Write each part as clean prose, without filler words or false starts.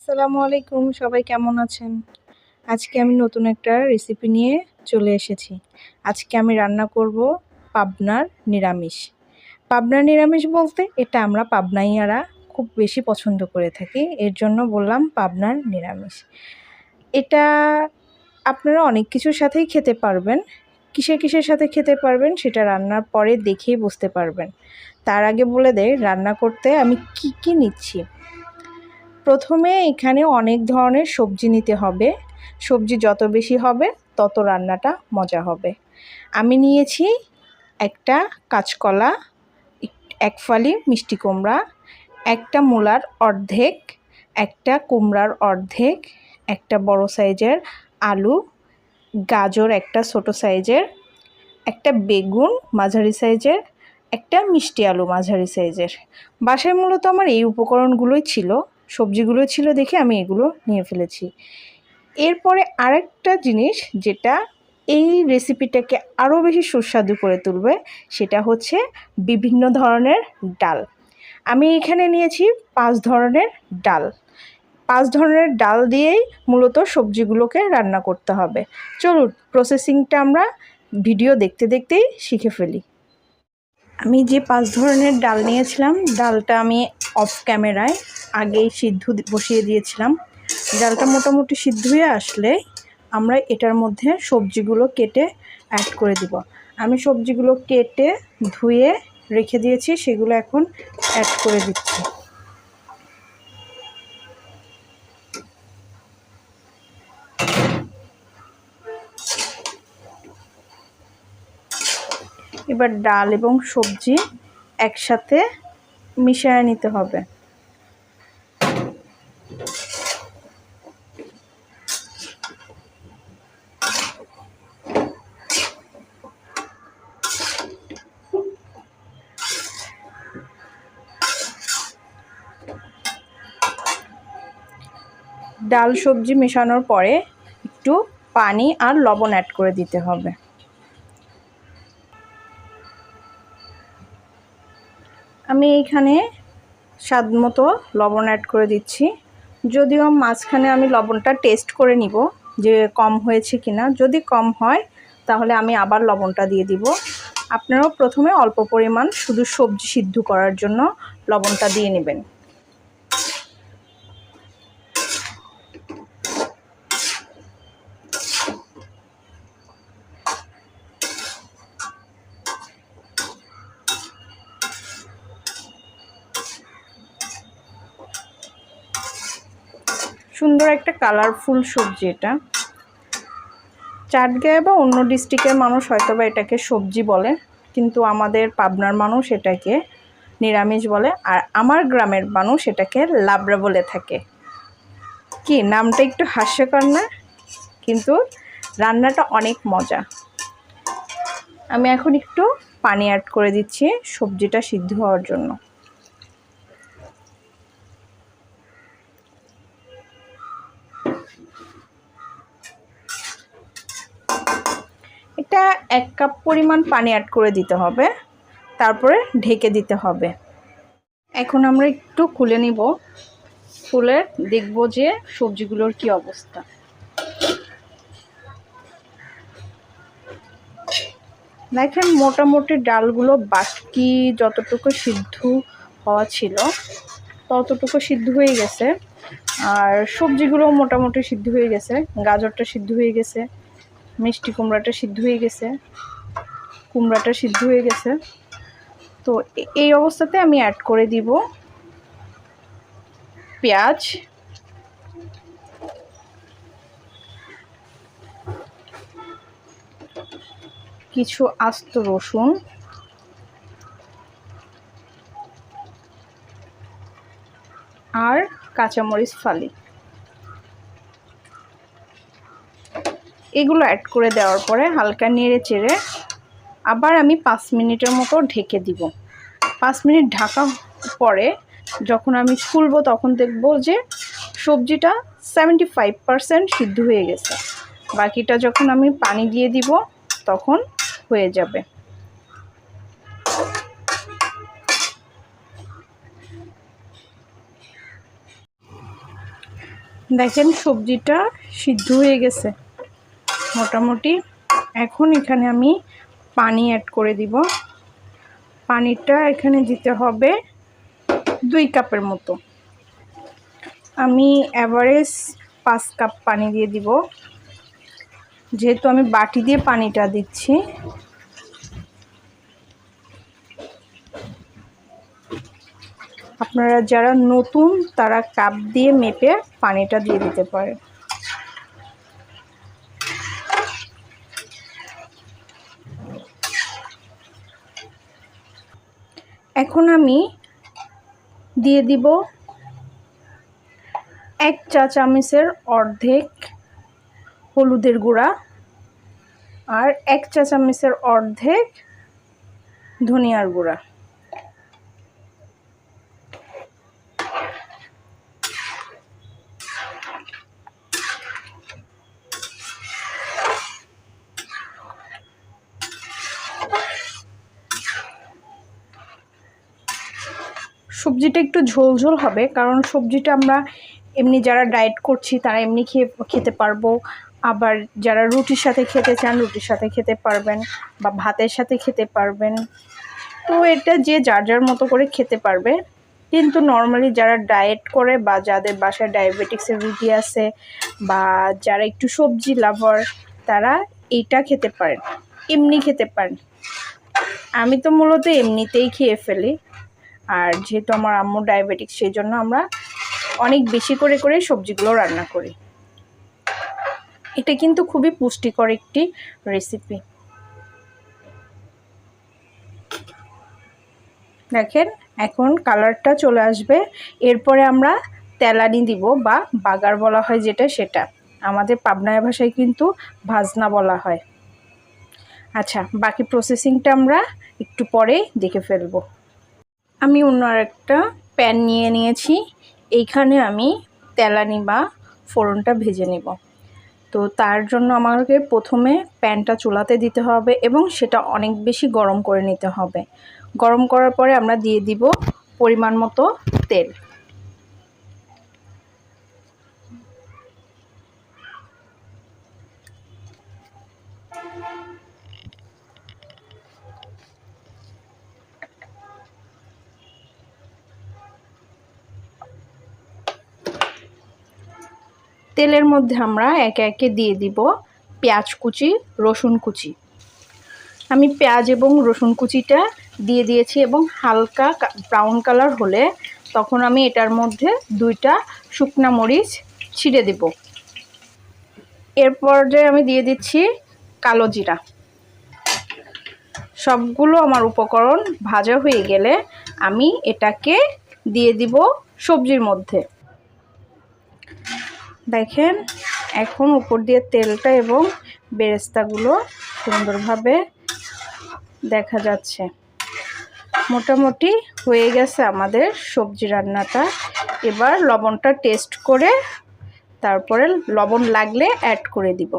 আসসালামু আলাইকুম, সবাই কেমন আছেন? আজকে আমি নতুন একটা রেসিপি নিয়ে চলে এসেছি। আজকে আমি রান্না করব পাবনার নিরামিষ। পাবনার নিরামিষ বলতে এটা আমরা পাবনাইয়ারা খুব বেশি পছন্দ করে থাকি, এর জন্য বললাম পাবনার নিরামিষ। এটা আপনারা অনেক কিছুর সাথেই খেতে পারবেন। কিসের সাথে খেতে পারবেন সেটা রান্নার পরে দেখেই বুঝতে পারবেন। তার আগে বলে দেই রান্না করতে আমি কি নিচ্ছি। প্রথমে এখানে অনেক ধরনের সবজি নিতে হবে। সবজি যত বেশি হবে তত রান্নাটা মজা হবে। আমি নিয়েছি একটা কাঁচকলা, এক ফালি মিষ্টি কুমড়া, একটা মূলার অর্ধেক, একটা কুমড়ার অর্ধেক, একটা বড় সাইজের আলু, গাজর একটা ছোট সাইজের, একটা বেগুন মাঝারি সাইজের, একটা মিষ্টি আলু মাঝারি সাইজের। বাসায় মূলত আমার এই উপকরণগুলোই ছিল, সবজিগুলো ছিল দেখে আমি এগুলো নিয়ে ফেলেছি। এরপরে আরেকটা জিনিস যেটা এই রেসিপিটাকে আরও বেশি সুস্বাদু করে তুলবে সেটা হচ্ছে বিভিন্ন ধরনের ডাল। আমি এখানে নিয়েছি 5 ধরনের ডাল। 5 ধরনের ডাল দিয়েই মূলত সবজিগুলোকে রান্না করতে হবে। চলুন প্রসেসিংটা আমরা ভিডিও দেখতে দেখতেই শিখে ফেলি। আমি যে 5 ধরনের ডাল নিয়েছিলাম, ডালটা আমি অফ ক্যামেরায় আগেই সিদ্ধ বসিয়ে দিয়েছিলাম। ডালটা মোটামুটি সিদ্ধ হয়ে আসলে আমরা এটার মধ্যে সবজিগুলো কেটে অ্যাড করে দিব। আমি সবজিগুলো কেটে ধুয়ে রেখে দিয়েছি, সেগুলো এখন অ্যাড করে দিচ্ছি। এবার ডাল এবং সবজি একসাথে মিশিয়ে নিতে হবে। ডাল সবজি মেশানোর পরে একটু পানি আর লবণ অ্যাড করে দিতে হবে। আমি এইখানে স্বাদ মতো লবণ অ্যাড করে দিচ্ছি। যদিও মাঝখানে আমি লবণটা টেস্ট করে নিব যে কম হয়েছে কিনা। যদি কম হয় তাহলে আমি আবার লবণটা দিয়ে দিব। আপনারাও প্রথমে অল্প পরিমাণ শুধু সবজি সিদ্ধ করার জন্য লবণটা দিয়ে নেবেন। সুন্দর একটা কালারফুল সবজি এটা। চাটগাঁয়ে বা অন্য ডিস্ট্রিক্টের মানুষ হয়তো বা এটাকে সবজি বলে, কিন্তু আমাদের পাবনার মানুষ এটাকে নিরামিষ বলে, আর আমার গ্রামের মানুষ এটাকে লাবড়া বলে থাকে। কি নামটা একটু হাস্যকর না? কিন্তু রান্নাটা অনেক মজা। আমি এখন একটু পানি অ্যাড করে দিচ্ছি সবজিটা সিদ্ধ হওয়ার জন্য। এটা 1 কাপ পরিমাণ পানি অ্যাড করে দিতে হবে, তারপরে ঢেকে দিতে হবে। এখন আমরা একটু খুলে নিব, খুলে দেখব যে সবজিগুলোর কি অবস্থা। দেখেন মোটামুটি ডালগুলো বাকি যতটুকু সিদ্ধ হওয়া ছিল ততটুকু সিদ্ধ হয়ে গেছে, আর সবজিগুলো মোটামুটি সিদ্ধ হয়ে গেছে। গাজরটা সিদ্ধ হয়ে গেছে, মিষ্টি কুমড়াটা সিদ্ধ হয়ে গেছে, কুমড়াটা সিদ্ধ হয়ে গেছে। তো এই অবস্থাতে আমি অ্যাড করে দিব পেঁয়াজ, কিছু আস্ত রসুন, আর কাঁচামরিচ ফালি। এগুলো অ্যাড করে দেওয়ার পরে হালকা নেড়ে চেড়ে আবার আমি 5 মিনিটের মতো ঢেকে দিব। 5 মিনিট ঢাকা পরে যখন আমি খুলব তখন দেখব যে সবজিটা 75% সিদ্ধ হয়ে গেছে। বাকিটা যখন আমি পানি দিয়ে দিব তখন হয়ে যাবে। দেখেন সবজিটা সিদ্ধ হয়ে গেছে মোটামুটি। এখন এখানে আমি পানি অ্যাড করে দিব। পানিটা এখানে দিতে হবে 2 কাপের মতো। আমি এভারেজ 5 কাপ পানি দিয়ে দিব, যেহেতু আমি বাটি দিয়ে পানিটা দিচ্ছি। আপনারা যারা নতুন তারা কাপ দিয়ে মেপে পানিটা দিয়ে দিতে পারেন। এখন আমি দিয়ে দিব 1 চা চামচের অর্ধেক হলুদের গুঁড়া আর 1 চা চামচের অর্ধেক ধনিয়ার গুঁড়া। সবজিটা একটু ঝোল হবে, কারণ সবজিটা আমরা এমনি যারা ডায়েট করছি তারা এমনি খেতে পারবো, আবার যারা রুটির সাথে খেতে চান রুটির সাথে খেতে পারবেন বা ভাতের সাথে খেতে পারবেন। তো এটা যে যার যার মতো করে খেতে পারবে। কিন্তু নর্মালি যারা ডায়েট করে বা যাদের বাসায় ডায়াবেটিক্সের রুগী আছে বা যারা একটু সবজি লাভার তারা এইটা খেতে পারেন, এমনি খেতে পারেন। আমি তো মূলত এমনিতেই খেয়ে ফেলি, আর যেহেতু আমার আম্মু ডায়াবেটিক্স সেই জন্য আমরা অনেক বেশি করে সবজিগুলো রান্না করি। এটা কিন্তু খুবই পুষ্টিকর একটি রেসিপি। দেখেন এখন কালারটা চলে আসবে, এরপরে আমরা তেলানি দিব বা বাগার বলা হয় যেটা, সেটা আমাদের পাবনায় ভাষায় কিন্তু ভাজনা বলা হয়। আচ্ছা, বাকি প্রসেসিংটা আমরা একটু পরে দেখে ফেলবো। আমি অন্য আরেকটা প্যান নিয়েছি, এইখানে আমি তেলানি বা ফোড়নটা ভেজে নেব। তো তার জন্য আমাকে প্রথমে প্যানটা চুলাতে দিতে হবে এবং সেটা অনেক বেশি গরম করে নিতে হবে। গরম করার পরে আমরা দিয়ে দিব পরিমাণ মতো তেল। তেলের মধ্যে আমরা একে একে দিয়ে দিব পেঁয়াজ কুচি, রসুন কুচি। আমি পেঁয়াজ এবং রসুন কুচিটা দিয়ে দিয়েছি এবং হালকা ব্রাউন কালার হলে তখন আমি এটার মধ্যে 2টা শুকনা মরিচ ছিঁড়ে দেব। এরপর যে আমি দিয়ে দিচ্ছি কালো জিরা। সবগুলো আমার উপকরণ ভাজা হয়ে গেলে আমি এটাকে দিয়ে দিব সবজির মধ্যে। দেখেন এখন উপর দিয়ে তেলটা এবং বেরেস্তাগুলো সুন্দরভাবে দেখা যাচ্ছে। মোটামুটি হয়ে গেছে আমাদের সবজি রান্নাটা। এবার লবণটা টেস্ট করে তারপরে লবণ লাগলে অ্যাড করে দিব।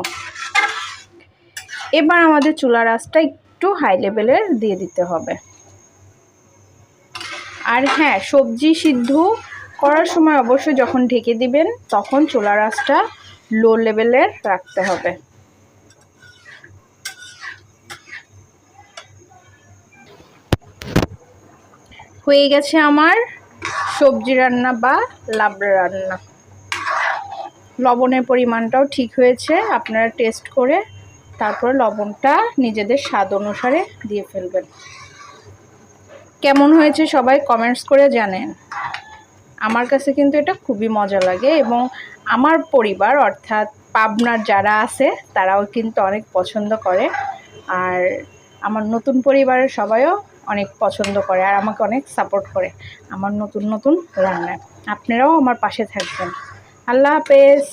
এবার আমাদের চুলার আঁচটা একটু হাই লেভেলের দিয়ে দিতে হবে। আর হ্যাঁ, সবজি সিদ্ধ করার সময় অবশ্যই যখন ঢেকে দিবেন তখন চুলার আঁচটা লো লেভেলের রাখতে হবে। হয়ে গেছে আমার সবজি রান্না বা লাবড়া রান্না। লবণের পরিমাণটাও ঠিক হয়েছে, আপনারা টেস্ট করে তারপরে লবণটা নিজেদের স্বাদ অনুসারে দিয়ে ফেলবেন। কেমন হয়েছে সবাই কমেন্টস করে জানেন। আমার কাছে কিন্তু এটা খুবই মজা লাগে এবং আমার পরিবার অর্থাৎ পাবনার যারা আছে তারাও কিন্তু অনেক পছন্দ করে, আর আমার নতুন পরিবারের সবাইও অনেক পছন্দ করে আর আমাকে অনেক সাপোর্ট করে আমার নতুন নতুন রান্নায়। আপনারাও আমার পাশে থাকবেন। আল্লাহ হাফেজ।